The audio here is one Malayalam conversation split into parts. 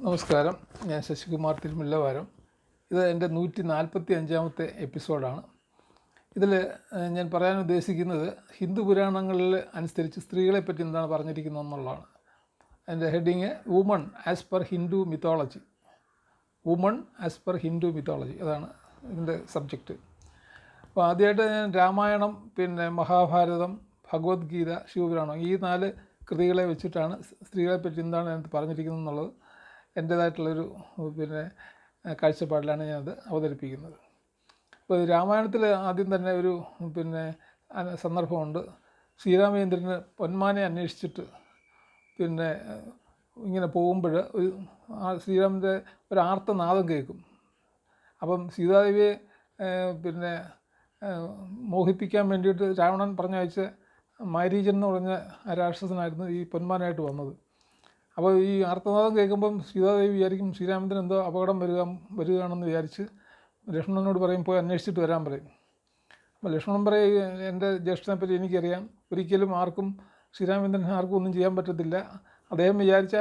നമസ്കാരം, ഞാൻ ശശികുമാർ തിരുമുല്ലവാരം. ഇത് എൻ്റെ 145-ാമത്തെ എപ്പിസോഡാണ്. ഇതിൽ ഞാൻ പറയാൻ ഉദ്ദേശിക്കുന്നത് ഹിന്ദു പുരാണങ്ങളിൽ അനുസരിച്ച് സ്ത്രീകളെപ്പറ്റി എന്താണ് പറഞ്ഞിരിക്കുന്നത് എന്നുള്ളതാണ്. അതിൻ്റെ heading woman as per Hindu mythology. Woman as per Hindu mythology, അതാണ് ഇതിൻ്റെ സബ്ജക്റ്റ്. അപ്പോൾ ആദ്യമായിട്ട് ഞാൻ രാമായണം, പിന്നെ മഹാഭാരതം, ഭഗവത്ഗീത, ശിവപുരാണം, ഈ 4 കൃതികളെ വെച്ചിട്ടാണ് സ്ത്രീകളെപ്പറ്റി എന്താണ് അതിനകത്ത് പറഞ്ഞിരിക്കുന്നത് എന്നുള്ളത് എൻ്റേതായിട്ടുള്ളൊരു കാഴ്ചപ്പാടിലാണ് ഞാനത് അവതരിപ്പിക്കുന്നത്. അപ്പോൾ രാമായണത്തിൽ ആദ്യം തന്നെ ഒരു സന്ദർഭമുണ്ട്. ശ്രീരാമചന്ദ്രന് പൊന്മാനെ അന്വേഷിച്ചിട്ട് ഇങ്ങനെ പോകുമ്പോൾ ശ്രീരാമൻ്റെ ഒരു ആർത്തനാദം കേൾക്കും. അപ്പം സീതാദേവിയെ മോഹിപ്പിക്കാൻ വേണ്ടിയിട്ട് രാവണൻ പറഞ്ഞയച്ച മാരീചൻ എന്ന് പറഞ്ഞ ആ രാക്ഷസനായിരുന്നു ഈ പൊന്മാനായിട്ട് വന്നത്. അപ്പോൾ ഈ ആർത്തനാദം കേൾക്കുമ്പം സീതാദേവി വിചാരിക്കും ശ്രീരാമചന്ദ്രൻ എന്തോ അപകടം വരികയാണെന്ന് വിചാരിച്ച് ലക്ഷ്മണനോട് പറയും, പോയി അന്വേഷിച്ചിട്ട് വരാൻ പറയും. അപ്പോൾ ലക്ഷ്മണൻ പറയും, എൻ്റെ ജ്യേഷ്ഠനെപ്പറ്റി എനിക്കറിയാം, ഒരിക്കലും ആർക്കും ശ്രീരാമചന്ദ്രൻ ആർക്കും ഒന്നും ചെയ്യാൻ പറ്റത്തില്ല. അദ്ദേഹം വിചാരിച്ച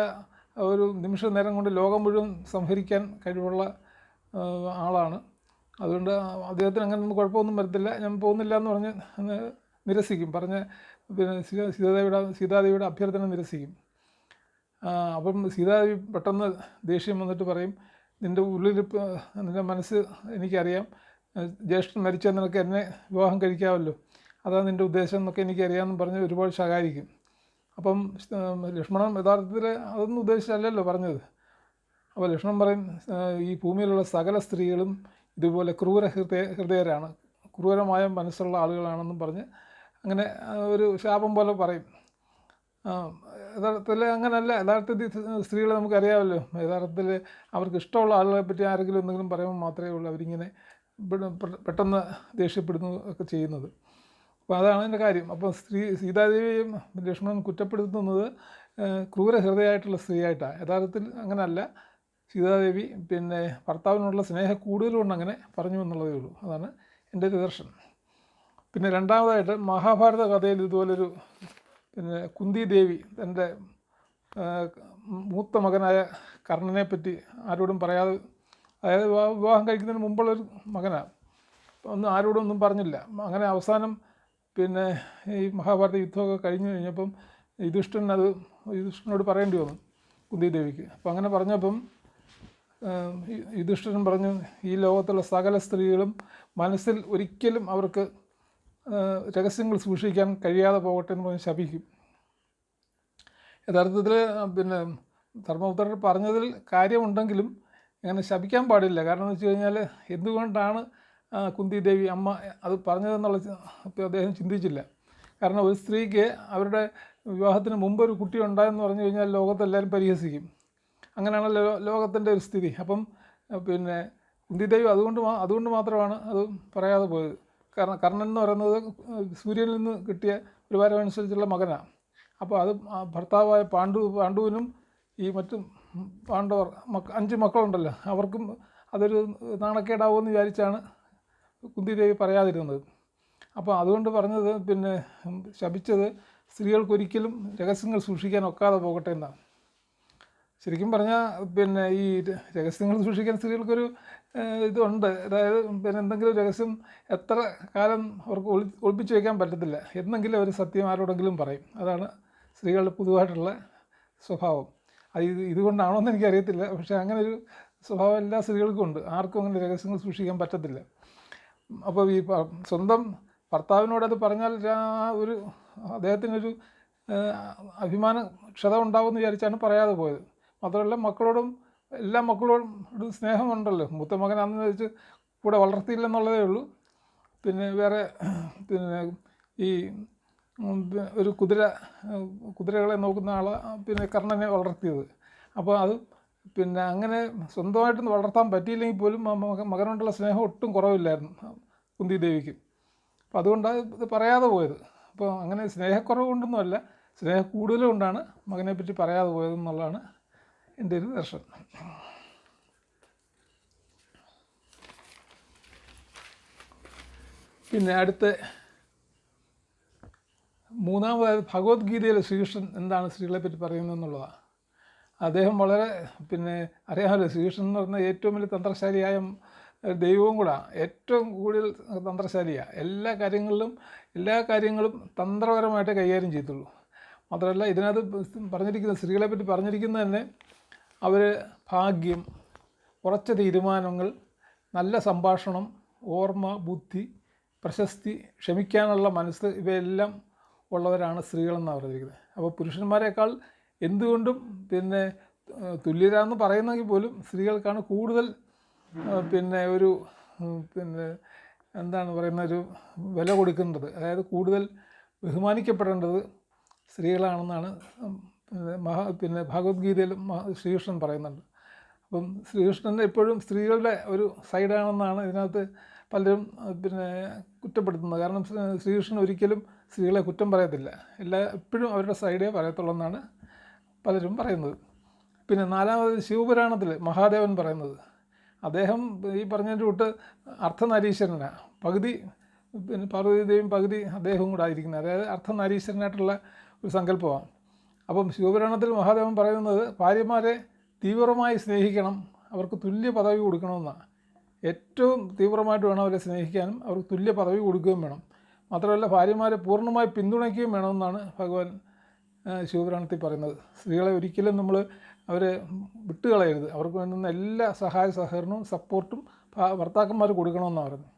ഒരു നിമിഷ നേരം കൊണ്ട് ലോകം മുഴുവൻ സംഹരിക്കാൻ കഴിവുള്ള ആളാണ്. അതുകൊണ്ട് അദ്ദേഹത്തിന് അങ്ങനെ കുഴപ്പമൊന്നും വരത്തില്ല, ഞാൻ പോകുന്നില്ല എന്ന് പറഞ്ഞ് നിരസിക്കും. സീതാദേവിയുടെ അഭ്യർത്ഥന നിരസിക്കും. അപ്പം സീതാദേവി പെട്ടെന്ന് ദേഷ്യം വന്നിട്ട് പറയും, നിൻ്റെ നിൻ്റെ മനസ്സ് എനിക്കറിയാം, ജ്യേഷ്ഠൻ മരിച്ചാൽ നിനക്ക് എന്നെ വിവാഹം കഴിക്കാമല്ലോ, അതാണ് നിൻ്റെ ഉദ്ദേശം എന്നൊക്കെ എനിക്കറിയാമെന്ന് പറഞ്ഞ് ഒരുപാട് ശകാരിക്കും. അപ്പം ലക്ഷ്മണൻ യഥാർത്ഥത്തിൽ അതൊന്നും ഉദ്ദേശിച്ചല്ലല്ലോ പറഞ്ഞത്. അപ്പോൾ ലക്ഷ്മണൻ പറയും, ഈ ഭൂമിയിലുള്ള സകല സ്ത്രീകളും ഇതുപോലെ ഹൃദയരാണ്, ക്രൂരമായ മനസ്സുള്ള ആളുകളാണെന്നും പറഞ്ഞ് അങ്ങനെ ഒരു ശാപം പോലെ പറയും. യഥാർത്ഥത്തിൽ അങ്ങനല്ല. യഥാർത്ഥത്തിൽ സ്ത്രീകളെ നമുക്കറിയാമല്ലോ, യഥാർത്ഥത്തിൽ അവർക്ക് ഇഷ്ടമുള്ള ആളുകളെ പറ്റി ആരെങ്കിലും എന്തെങ്കിലും പറയുമ്പോൾ മാത്രമേ ഉള്ളൂ അവരിങ്ങനെ പെട്ടെന്ന് ദേഷ്യപ്പെടുന്നു ഒക്കെ ചെയ്യുന്നത്. അപ്പോൾ അതാണ് അതിൻ്റെ കാര്യം. അപ്പോൾ സീതാദേവിയും ലക്ഷ്മണൻ കുറ്റപ്പെടുത്തുന്നത് ക്രൂരഹൃദയമായിട്ടുള്ള സ്ത്രീയായിട്ടാണ്. യഥാർത്ഥത്തിൽ അങ്ങനല്ല. സീതാദേവി ഭർത്താവിനുള്ള സ്നേഹം കൂടുതലുകൊണ്ട് അങ്ങനെ പറഞ്ഞു എന്നുള്ളതേ ഉള്ളൂ. അതാണ് എൻ്റെ ഒരു ദർശനം. പിന്നെ രണ്ടാമതായിട്ട് മഹാഭാരത കഥയിൽ ഇതുപോലൊരു കുന്തിദേവി തൻ്റെ മൂത്ത മകനായ കർണനെ പറ്റി ആരോടും പറയാതെ, അതായത് വിവാഹം കഴിക്കുന്നതിന് മുമ്പുള്ളൊരു മകനാണ്, ആരോടും ഒന്നും പറഞ്ഞില്ല. അങ്ങനെ അവസാനം ഈ മഹാഭാരത യുദ്ധമൊക്കെ കഴിഞ്ഞ് കഴിഞ്ഞപ്പം യുധിഷ്ഠിരനോട് പറയേണ്ടി വന്നു കുന്തിദേവിക്ക്. അപ്പം അങ്ങനെ പറഞ്ഞപ്പം യുധിഷ്ഠിരൻ പറഞ്ഞു, ഈ ലോകത്തുള്ള സകല സ്ത്രീകളും മനസ്സിൽ ഒരിക്കലും അവർക്ക് രഹസ്യങ്ങൾ സൂക്ഷിക്കാൻ കഴിയാതെ പോകട്ടെ എന്ന് പറഞ്ഞ് ശപിക്കും. യഥാർത്ഥത്തിൽ ധർമ്മപുത്രർ പറഞ്ഞതിൽ കാര്യമുണ്ടെങ്കിലും അങ്ങനെ ശപിക്കാൻ പാടില്ല. കാരണം എന്ന് വെച്ച് കഴിഞ്ഞാൽ എന്തുകൊണ്ടാണ് കുന്തിദേവി അമ്മ അത് പറഞ്ഞതെന്നുള്ള അദ്ദേഹം ചിന്തിച്ചില്ല. കാരണം ഒരു സ്ത്രീക്ക് അവരുടെ വിവാഹത്തിന് മുമ്പ് ഒരു കുട്ടി ഉണ്ടായെന്ന് പറഞ്ഞു കഴിഞ്ഞാൽ ലോകത്തെല്ലാവരും പരിഹസിക്കും. അങ്ങനെയാണല്ലോ ലോകത്തിൻ്റെ ഒരു സ്ഥിതി. അപ്പം കുന്തിദേവി അതുകൊണ്ട് മാത്രമാണ് അത് പറയാതെ പോയത്. കാരണം കർണൻ എന്ന് പറയുന്നത് സൂര്യനിൽ നിന്ന് കിട്ടിയ ഒരു വരമനുസരിച്ചുള്ള മകനാണ്. അപ്പോൾ അത് ഭർത്താവായ പാണ്ഡുവിനും ഈ മറ്റും പാണ്ഡവർ 5 മക്കളുണ്ടല്ലോ, അവർക്കും അതൊരു നാണക്കേടാവുമെന്ന് വിചാരിച്ചാണ് കുന്തിദേവി പറയാതിരുന്നത്. അപ്പോൾ അതുകൊണ്ട് പറഞ്ഞത് ശപിച്ചത് സ്ത്രീകൾക്കൊരിക്കലും രഹസ്യങ്ങൾ സൂക്ഷിക്കാൻ ഒക്കാതെ പോകട്ടെ എന്നാണ്. ശരിക്കും പറഞ്ഞാൽ ഈ രഹസ്യങ്ങൾ സൂക്ഷിക്കാൻ സ്ത്രീകൾക്കൊരു ഇതുണ്ട്. അതായത് എന്തെങ്കിലും രഹസ്യം എത്ര കാലം അവർക്ക് ഒളിപ്പിച്ച് വയ്ക്കാൻ പറ്റത്തില്ല. എന്നെങ്കിലും അവർ സത്യം ആരോടെങ്കിലും പറയും. അതാണ് സ്ത്രീകളുടെ പൊതുവായിട്ടുള്ള സ്വഭാവം. ഇതുകൊണ്ടാണോ എന്ന് എനിക്കറിയത്തില്ല, പക്ഷേ അങ്ങനെ ഒരു സ്വഭാവം എല്ലാ സ്ത്രീകൾക്കും ഉണ്ട്. ആർക്കും അങ്ങനെ രഹസ്യങ്ങൾ സൂക്ഷിക്കാൻ പറ്റത്തില്ല. അപ്പോൾ ഈ സ്വന്തം ഭർത്താവിനോടത് പറഞ്ഞാൽ അദ്ദേഹത്തിനൊരു അഭിമാന ക്ഷത ഉണ്ടാവുമെന്ന് വിചാരിച്ചാണ് പറയാതെ പോയത്. മാത്രമല്ല എല്ലാ മക്കളോടും ഒരു സ്നേഹമുണ്ടല്ലോ. മൂത്ത മകനാണെന്ന് വെച്ച് കൂടെ വളർത്തിയില്ലെന്നുള്ളതേ ഉള്ളൂ. വേറെ ഈ ഒരു കുതിരകളെ നോക്കുന്ന ആളെ കർണനെ വളർത്തിയത്. അപ്പോൾ അത് അങ്ങനെ സ്വന്തമായിട്ടൊന്ന് വളർത്താൻ പറ്റിയില്ലെങ്കിൽ പോലും മകനോടുള്ള സ്നേഹം ഒട്ടും കുറവില്ലായിരുന്നു കുന്തിദേവിക്ക്. അപ്പോൾ അതുകൊണ്ടാണ് ഇത് പറയാതെ പോയത്. അപ്പോൾ അങ്ങനെ സ്നേഹക്കുറവ് കൊണ്ടൊന്നുമല്ല, സ്നേഹം കൂടുതലും കൊണ്ടാണ് മകനെപ്പറ്റി പറയാതെ പോയതെന്നുള്ളതാണ് എൻ്റെ ഒരു ദർശനം. അടുത്ത മൂന്നാമതായത് ഭഗവത്ഗീതയിൽ ശ്രീകൃഷ്ണൻ എന്താണ് സ്ത്രീകളെപ്പറ്റി പറയുന്നത് എന്നുള്ളതാണ്. അദ്ദേഹം വളരെ പിന്നെ അറിയാമല്ലോ, ശ്രീകൃഷ്ണൻ എന്ന് പറഞ്ഞാൽ ഏറ്റവും വലിയ തന്ത്രശാലിയായ ദൈവവും കൂടെ ഏറ്റവും കൂടുതൽ തന്ത്രശാലിയാണ്. എല്ലാ കാര്യങ്ങളും തന്ത്രപരമായിട്ട് കൈകാര്യം ചെയ്തുള്ളൂ. മാത്രമല്ല ഇതിനകത്ത് പറഞ്ഞിരിക്കുന്ന സ്ത്രീകളെ പറ്റി പറഞ്ഞിരിക്കുന്നത് തന്നെ അവർ ഭാഗ്യം, ഉറച്ച തീരുമാനങ്ങൾ, നല്ല സംഭാഷണം, ഓർമ്മ, ബുദ്ധി, പ്രശസ്തി, ക്ഷമിക്കാനുള്ള മനസ്സ്, ഇവയെല്ലാം ഉള്ളവരാണ് സ്ത്രീകളെന്നാണ് പറഞ്ഞിരിക്കുന്നത്. അപ്പോൾ പുരുഷന്മാരെക്കാൾ എന്തുകൊണ്ടും പിന്നെ തുല്യരാന്ന് പറയുന്നെങ്കിൽ പോലും സ്ത്രീകൾക്കാണ് കൂടുതൽ പിന്നെ എന്താണ് പറയുന്ന ഒരു വില കൊടുക്കേണ്ടത്, അതായത് കൂടുതൽ ബഹുമാനിക്കപ്പെടേണ്ടത് സ്ത്രീകളാണെന്നാണ് ഭഗവത്ഗീതയിൽ ശ്രീകൃഷ്ണൻ പറയുന്നുണ്ട്. അപ്പം ശ്രീകൃഷ്ണൻ എപ്പോഴും സ്ത്രീകളുടെ ഒരു സൈഡാണെന്നാണ് ഇതിനകത്ത് പലരും കുറ്റപ്പെടുത്തുന്നത്. കാരണം ശ്രീകൃഷ്ണൻ ഒരിക്കലും സ്ത്രീകളെ കുറ്റം പറയത്തില്ല, എപ്പോഴും അവരുടെ സൈഡേ പറയത്തുള്ളൂ എന്നാണ് പലരും പറയുന്നത്. പിന്നെ നാലാമത് ശിവപുരാണത്തിൽ മഹാദേവൻ പറയുന്നത്, അദ്ദേഹം ഈ പറഞ്ഞതിൻ്റെ കൂട്ട് അർദ്ധനാരീശ്വരനാണ്. പകുതി പാർവതീദേവിയും പകുതി അദ്ദേഹവും കൂടെ ആയിരിക്കുന്നത്, അതായത് അർദ്ധനാരീശ്വരനായിട്ടുള്ള ഒരു സങ്കല്പമാണ്. അപ്പം ശിവപുരാണത്തിൽ മഹാദേവൻ പറയുന്നത് ഭാര്യമാരെ തീവ്രമായി സ്നേഹിക്കണം, അവർക്ക് തുല്യ പദവി കൊടുക്കണമെന്നാണ്. ഏറ്റവും തീവ്രമായിട്ട് വേണം അവരെ സ്നേഹിക്കാനും അവർക്ക് തുല്യ പദവി കൊടുക്കുകയും വേണം. മാത്രമല്ല ഭാര്യമാരെ പൂർണ്ണമായി പിന്തുണയ്ക്കുകയും വേണമെന്നാണ് ഭഗവാൻ ശിവപുരാണത്തിൽ പറയുന്നത്. സ്ത്രീകളെ ഒരിക്കലും നമ്മൾ അവരെ വിട്ടുകളയരുത്, അവർക്ക് വേണ്ടുന്ന എല്ലാ സഹായ സഹകരണവും സപ്പോർട്ടും ഭർത്താക്കന്മാർ കൊടുക്കണമെന്നാണ് പറയുന്നത്.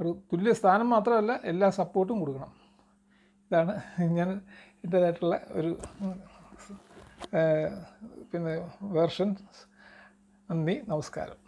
ഒരു തുല്യ സ്ഥാനം മാത്രമല്ല, എല്ലാ സപ്പോർട്ടും കൊടുക്കണം. ഇതാണ് ഞാൻ എൻ്റേതായിട്ടുള്ള ഒരു വേർഷൻ. നന്ദി, നമസ്കാരം.